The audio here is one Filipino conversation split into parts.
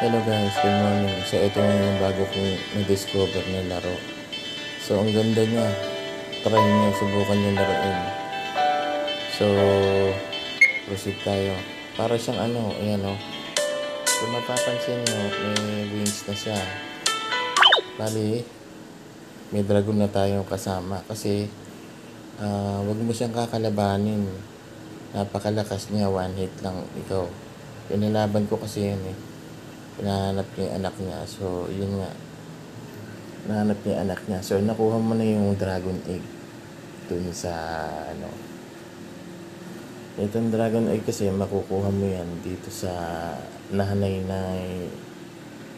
Hello guys, good morning. So ito yung bago kong na-discover na laro. So ang ganda niya. Try niyo, subukan niyo laruin. So proceed tayo. Para siyang ayan o. Kung mapapansin nyo, may wings na siya. Bali, may dragon na tayong kasama. Kasi wag mo siyang kakalabanin. Napakalakas niya, one hit lang ikaw. Pinalaban ko kasi yan eh. Hinahanap niya yung anak niya. So, yun nga. Hinahanap niya yung anak niya. So, nakuha mo na yung dragon egg dun sa, Itong dragon egg kasi, makukuha mo yan dito sa nahanay na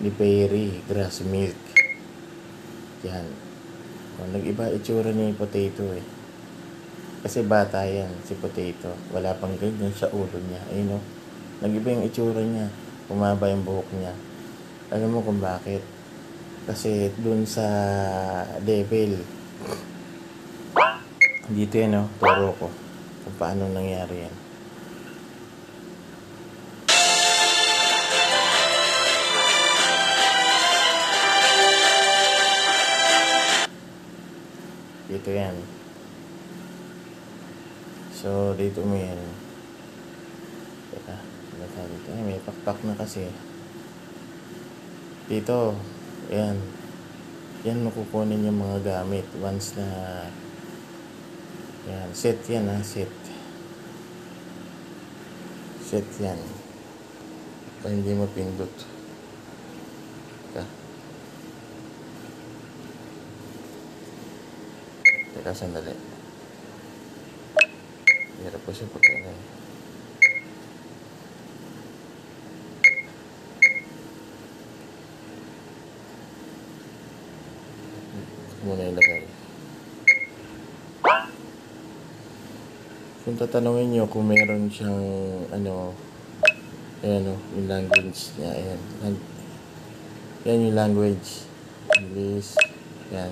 ni Perry, grass milk. Yan. O, nag-iba itsura ni Potato eh. Kasi bata yan, si Potato. Wala pang ganyan sa ulo niya. Ayun o. Nag-iba yung itsura niya. Umaba yung buhok niya. Alam mo kung bakit? Kasi dun sa level, dito yan turo ko kung paano nangyari yan. Dito yan. So, dito mo yan. Teka, dito. Ay, may pakpak na kasi. Dito, yan. Yan makukunin yung mga gamit once na yan, set yan set. Set yan. Para hindi mo pindot. Teka, sandali. Hirap po siya pagkakay. Muna ilagay. Kung tatanungin nyo kung meron siyang ayan yung language niya, ayan. Yan yung language. English. Yan.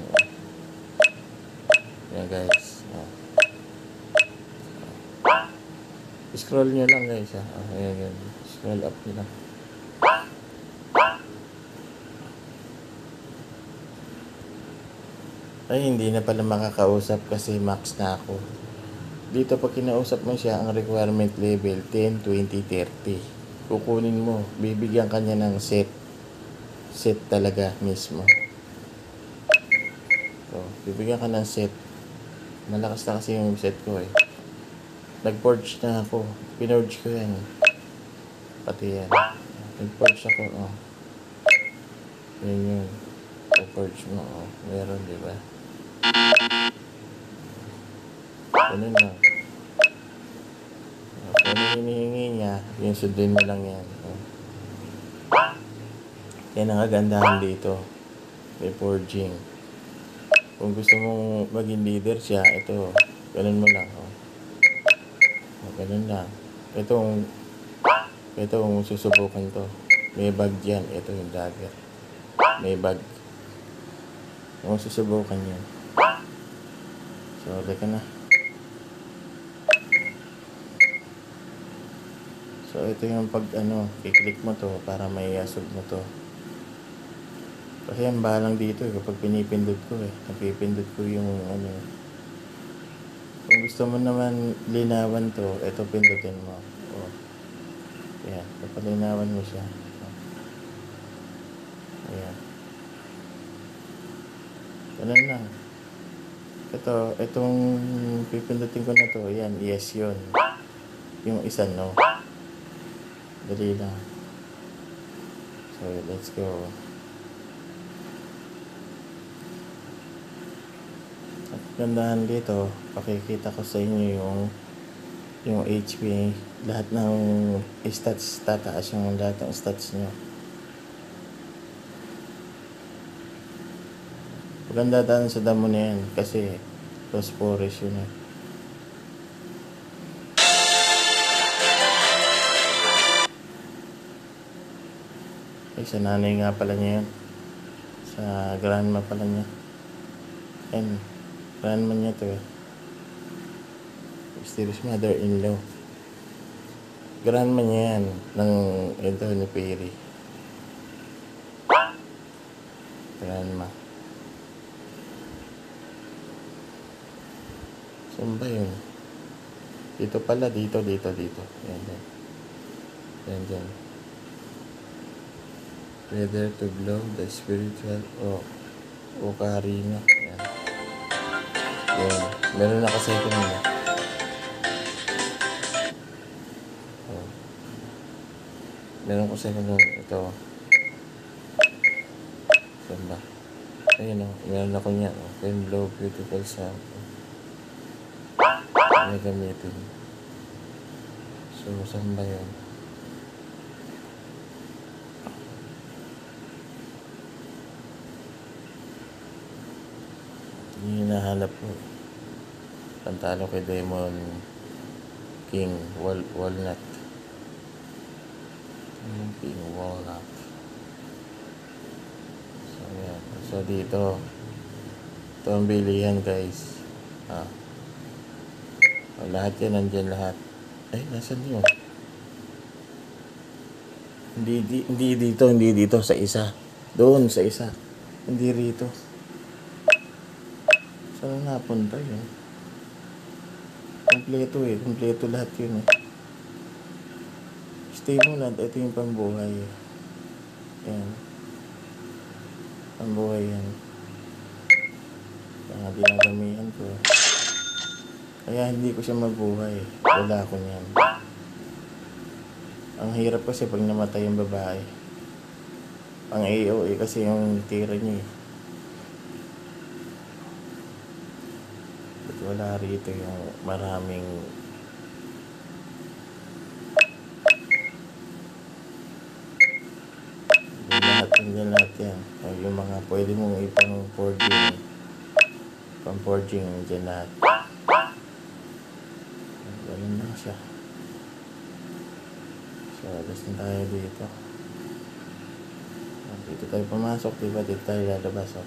Yan guys. Scroll nyo lang guys ayan. Scroll up nyo lang. Ay, hindi na pala makakausap kasi max na ako. Dito pag kinausap mo siya, ang requirement level 10, 20, 30. Kukunin mo, bibigyan kanya ng set. Set talaga mismo. So, bibigyan ka ng set. Malakas na kasi yung set ko eh. Nag-forge na ako. Pinorge ko yan. Pati yan. Nag-forge ako Yan yun. Forge mo meron diba? Ganun lang. Kung ano hinihingi niya, yung sundin mo lang yan. Yan ang kagandahan dito. May forging. Kung gusto mong maging leader siya, ito, ganun mo lang. Ganun lang. Itong susubukan to. May bag yan. Ito yung dagger. May bag. Kung susubukan yan. So, lika na. So, ito yung pag kiklik mo to para may asog mo to. Kasi ang balang dito kapag pinipindot ko napipindot ko yung Kung gusto mo naman linawan to, ito pindutin mo. Ayan, papalinawan mo siya. Ayan. Ganun lang. Itong pipindutin ko na to, ayan, yes yun. Yung isa no. Dali lang. So, let's go. At gandahan dito, pakikita ko sa inyo yung HP, lahat ng stats, tataas yung lahat ng stats nyo. Maganda daan sa damo na yan kasi phosphorus yun sa nanay nga pala niya yan. Sa grandma pala niya. And grandma niya to mysterious mother-in-law. Grandma niya yan ng ito ni Perry. Grandma. Saan ba yun? Dito pala, dito. Yan, yan. Yan, yan. Whether to blow the spiritual o karina. Yan. Yan. Meron na kasi ito nila. Meron ko second one. Ito. Saan ba? Ayun o. Meron ako niyan. Can blow beautiful sound. May gamitin. So, saan ba yun? Hindi hinahanap ko. Pantalo kay Demon King Walnut. King Walnut. So, yan. So, dito. Ito ang bilihan, guys. Lahat yan, nandyan lahat. Ay, nasan yun? Hindi dito, sa isa. Doon, sa isa. Hindi rito. Saan napunta yun? Kompleto lahat yun eh. Stimulant, ito yung pambuhay. Yan. Pambuhay yan. Kaya dinadamihan ko. Kaya hindi ko siya mabuhay. Wala ko niyan. Ang hirap kasi pag namatay yung babae. Pang AOA kasi yung tira niya eh. But wala rito yung maraming lahat yan. Yung mga pwede mong ipang forging. Pang forging dyan lahat. Ganun lang siya. So, alas na tayo dito. Dito tayo pumasok, diba? Dito tayo lalabas, oh.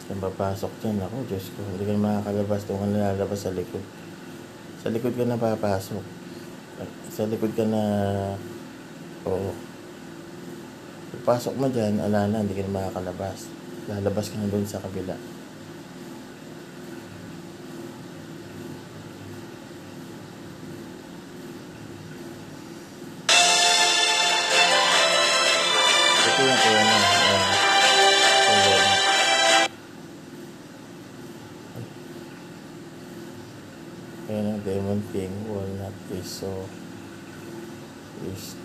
Saan papasok dyan? Ako, Diyos ko. Hindi ka na makakalabas. Doon ka na lalabas sa likod. Sa likod ka na papasok. Sa likod ka na... Oo. Pagpasok mo dyan, alala, hindi ka na makakalabas. Lalabas ka na doon sa kabila. Ito yung kaya na. Kaya na, Demon King Walnut is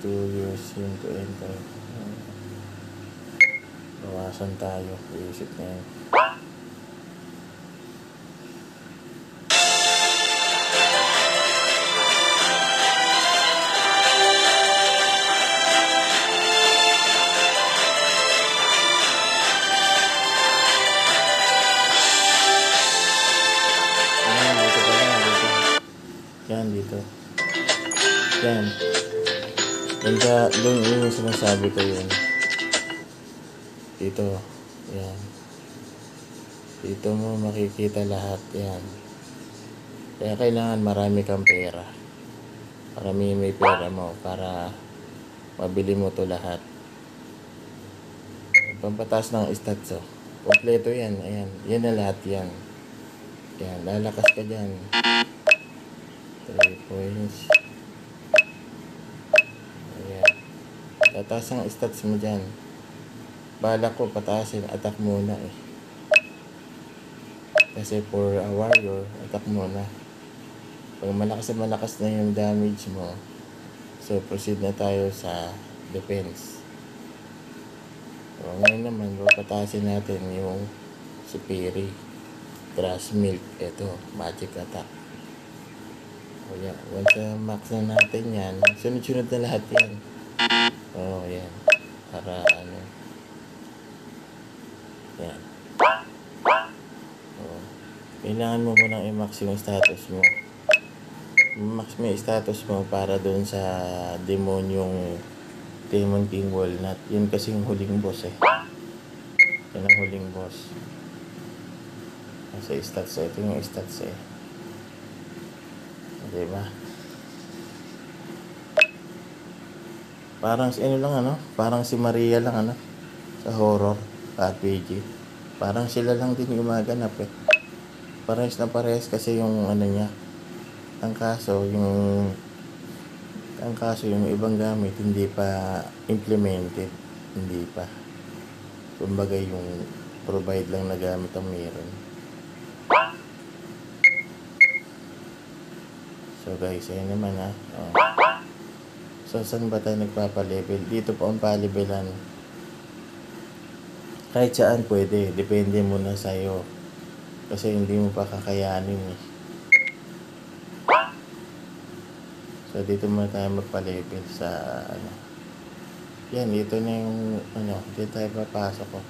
to use him to enter. Bawasan tayo. Iisip na yan. Dito. Yan. Doon yung sinasabi ko yun. Dito. Yan. Dito mo makikita lahat. Yan. Kaya kailangan marami kang pera. Marami may pera mo para mabili mo to lahat. Pampataas ng stats, oh. Kompleto yan. Ayan. Yan na lahat yan. Yan. Lalakas ka dyan. 3 points. Ayan. Tataas ang stats mo dyan. Balak ko pataasin. Attack muna eh. Kasi for a warrior, attack muna. Pag malakas na yung damage mo, so proceed na tayo sa defense. So ngayon naman, pataasin natin yung superi. Grass milk. Ito, magic attack. O yan, once max na natin yan, sunod-sunod na lahat yan. O yan, para ano, yan. O, kailangan mo munang i-max yung status mo. Max mo yung status mo para doon sa Demon King Walnut. Yun kasi yung huling boss eh. Yan ang huling boss. Sa stats, ito yung stats eh. Diba? Parang si ano lang ano, parang si Maria lang ano, sa horror, at PG. Parang sila lang din gumaganap eh. Parehas na parehas kasi yung ano niya. Ang kaso, yung ibang gamit hindi pa implemented. Hindi pa. Kumbaga yung provide lang na gamit ang meron. So guys, ayun naman ha. Oh. So saan ba tayo nagpapalevel? Dito po ang palevelan. Kahit saan pwede. Depende muna sa'yo. Kasi hindi mo pa kakayanin eh. So dito muna tayo magpa-level sa ano. Yan, dito na yung ano, dito tayo papasok ko.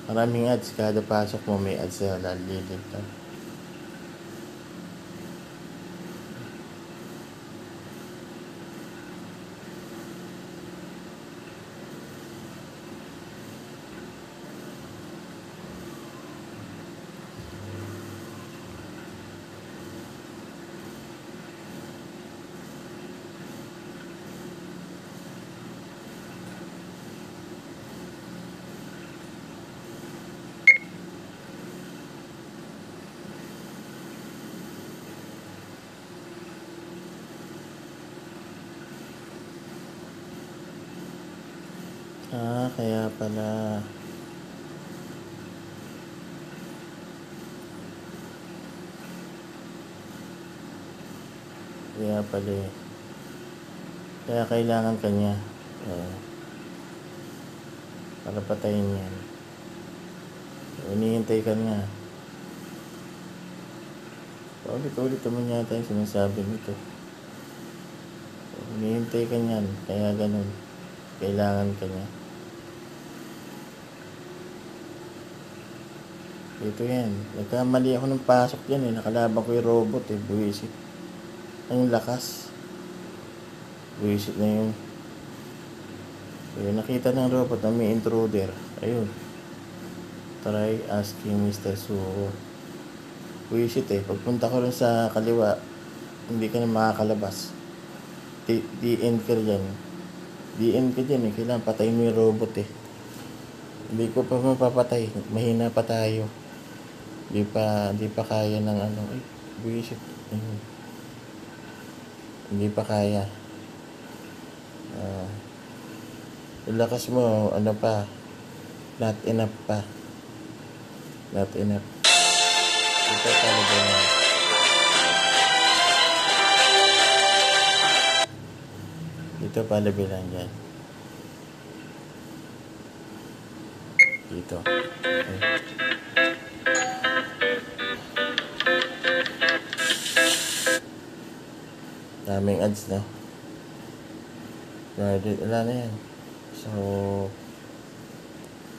Maraming ads, kada pasok mo may ads na lalilipad. Kaya pala. Kaya pala eh. Kaya kailangan kanya. Para patayin yan. Hinihintay ka nga. Ulit-ulit naman yata yung sinasabi nito. Hinihintay ka niyan. Kaya ganun. Kailangan ka niya. Ito yan. Nagkamali ako ng pasok yan eh. Nakalaban ko yung robot eh. Buwisit. Ang lakas. Buwisit na yun. Ayun, nakita ng robot na may intruder. Ayun. Try asking Mr. Suho. Buwisit eh. Pagpunta ko rin sa kaliwa, hindi ka na makakalabas. DN ka dyan. DN ka dyan eh. Kailangan patayin mo yung robot eh. Hindi ko pa mapapatay. Mahina pa tayo. Di pa kaya ng ano. Ay, buwisit. Hindi pa kaya. Yung lakas mo, ano pa. Not enough pa. Not enough. Ito talaga na. Dito pala bilang dyan. Dito. Okay. Daming ads na. Wala na yan. So,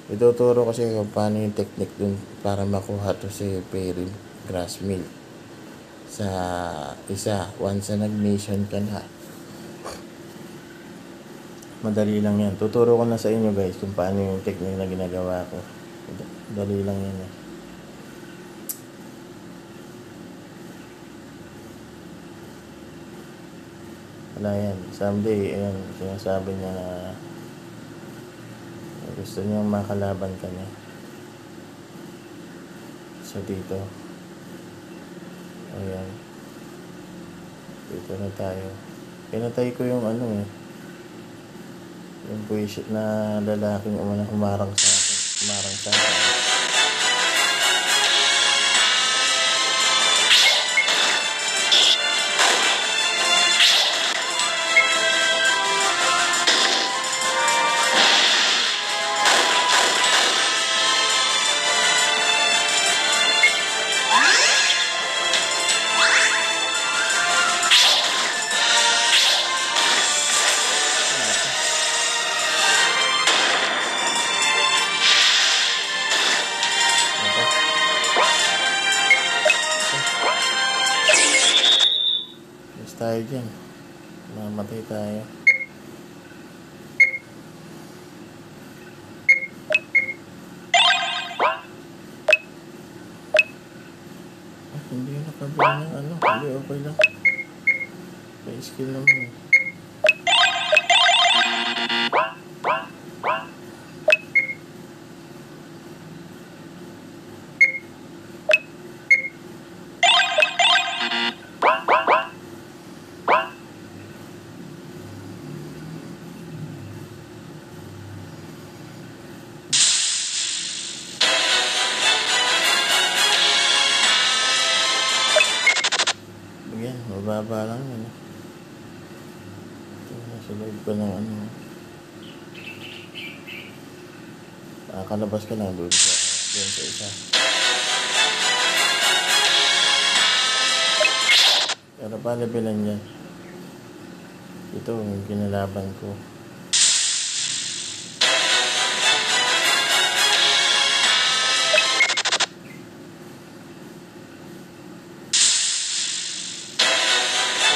ituturo kasi kung paano yung technique dun para makuha to si Perry grass milk sa isa. Once na nag-mission ka na. Madali lang yan. Tuturo ko na sa inyo guys kung paano yung technique na ginagawa ko. Dali lang yan eh. Wala yan. Someday, ayan, sinasabi niya na gusto niyang makalaban ka niya. So dito. Ayan. Dito na tayo. Pinatay ko yung ano eh. Yung buwisit na lalaking humarang sa akin. Humarang sa akin. Tayo dyan. Mamatay tayo. Hindi nakabili ng ano. Hindi, okay lang. Okay skill naman. Yan, mababa lang yun. Ito, nasa loob pa ng ano. Kalabas ka lang doon sa isa. Pero pa levelan yan. Ito yung kinalaban ko.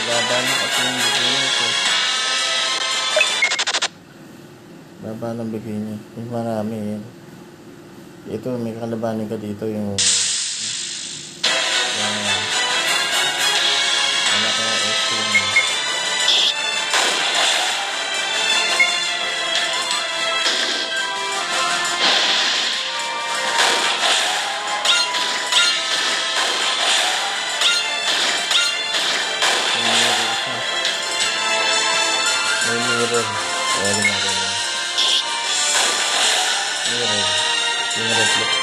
Baba na kasi yung bigay niya ito. Baba ng bigay niya. Yung marami yan. Ito may kalabanin ka dito yung wala ka extra niya. May mirror. Ayan na ganyan. Mirror. Yung reflect.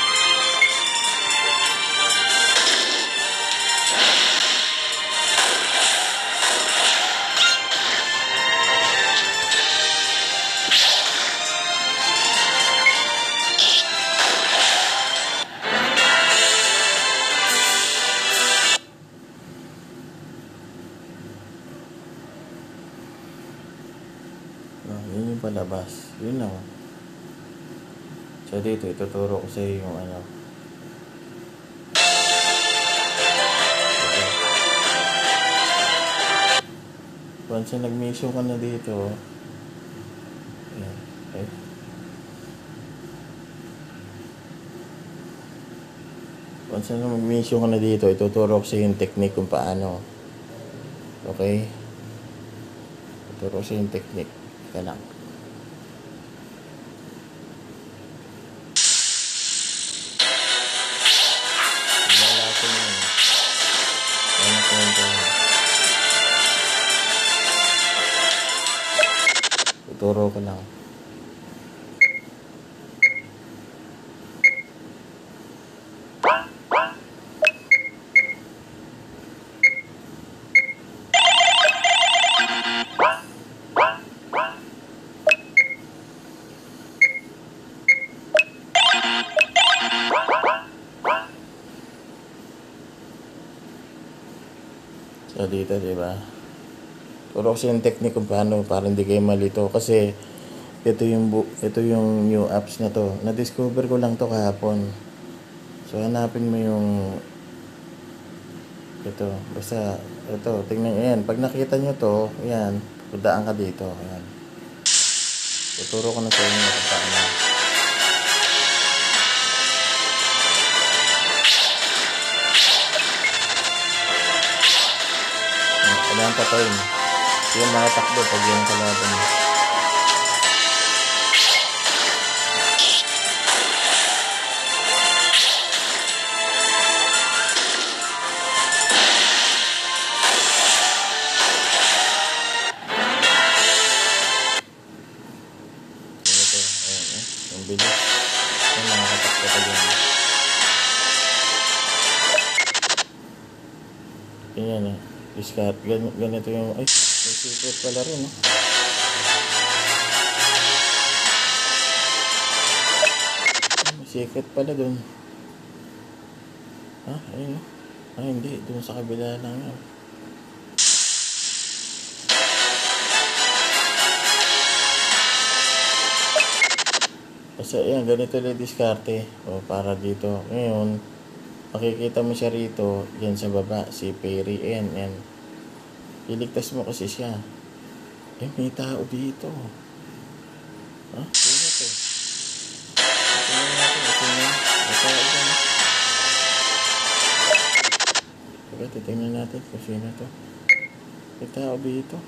Yun yung palabas. Yun lang. So dito, ituturo ko sa iyo yung ano. Ito. Once na nag-mission ka na dito, ayan, okay. Once na mag-mission ka na dito, ituturo ko sa iyo yung technique kung paano. Okay? Ituturo ko sa iyo yung technique. Ika lang. Tuturo ko lang. So dito, di ba? Turo ko yung technique kung paano para hindi kayo malito kasi ito yung new apps na to. Na-discover ko lang to kahapon. So hanapin mo yung ito. Basta ito, tingnan niyo yan. Pag nakita niyo to, yan, pudaan ka dito. Ayan. Tuturo ko na sa inyo kung paano. Kailangan patayin. Yan mga takbo pag yung kalaban. Ito, ayan yung bilis. Yan mga katakbo pag yan. Yan discard. Ganito yung, ay, may secret pala rin, no? May secret pala dun. Ha? Ayun, no? Ay, hindi. Dun sa kabila lang yun. Kasi, ayan, ganito yung diskarte. O, para dito. Ngayon, makikita mo siya rito, yan sa baba, si Perry N. Yan. Iligtas mo kasi siya. Eh, may tao dito. Ha? Sino to? Tingnan natin. Sino? May tao dyan. Teka, titingnan natin kung sino to. May tao dito.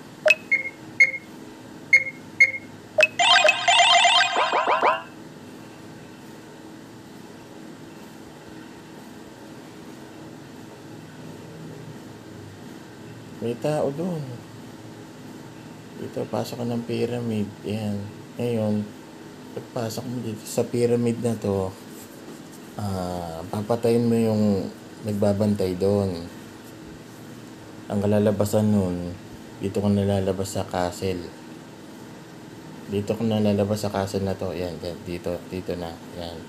May tao doon. Dito, pasok ka ng pyramid. Yan. Ngayon, pagpasok mo dito sa pyramid na to, papatayin mo yung nagbabantay doon. Ang kalalabasan nun, dito ka nalalabas sa castle. Dito ka nalalabas sa castle na to. Yan, dito na. Yan.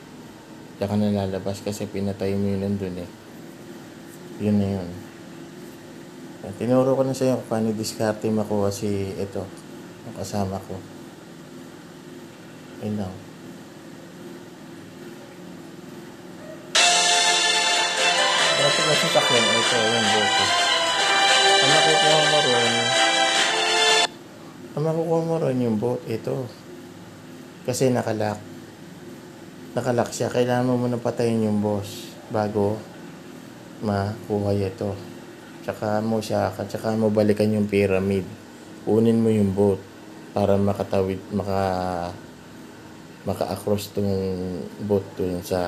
Diyan ka nalalabas kasi pinatay mo yun nandun eh. Yun na yun. Tinuro ko na sa'yo kung paano diskarte makuha si ito, ang kasama ko. Ayun lang. Dapat na sasakyan, ito yung boto. Ang makukuha mo ron yung boat, ito. Kasi nakalak siya. Kailangan mo muna patayin yung boss bago makuha ito. Tsaka mo balikan yung pyramid. Kunin mo yung boat para maka-across tong boat dun sa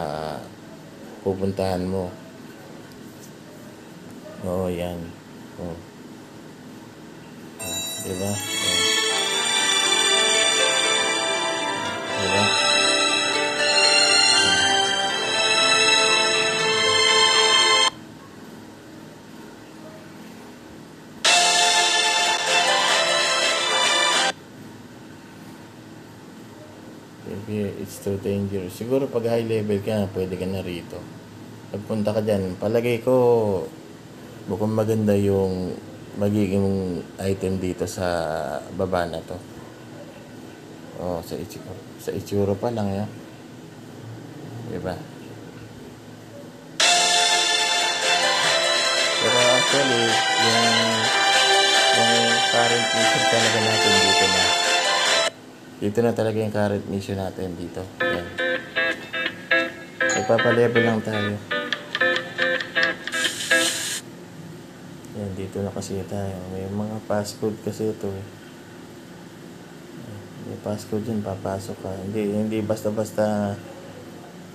pupuntahan mo. Oo, yan. Oh. Diba? Oh. Diba? Maybe it's too dangerous. Siguro pag high level ka, pwede ka na rito. Pagpunta ka dyan, palagay ko mukhang maganda yung magiging item dito sa baba na to. Oh, sa itsura pa lang yan. Diba? Pero actually, yung current mission talaga natin dito na. Dito na talaga yung current mission natin dito. Yan. Ipapalevel lang tayo. Yan, dito na kasi tayo. May mga passcode kasi ito eh. May passcode yun, papasok ka. Hindi basta-basta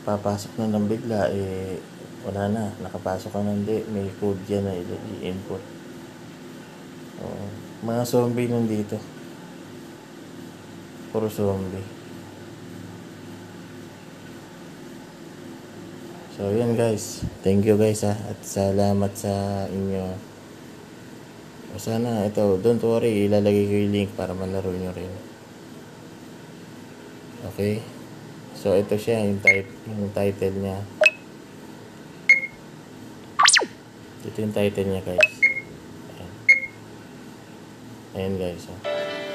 papasok na ng bigla eh, wala na, nakapasok ka na. Hindi, may code yan na i-input. Mga zombie nandito. Puro zombie. So yan guys, thank you guys at salamat sa inyo. Sana ito, don't worry, ilalagay ko yung link para malaro nyo rin. Okay, so ito siya, yung title niya. Ito yung title niya guys. Ayan guys,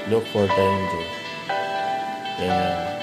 look for danger. Yan yan.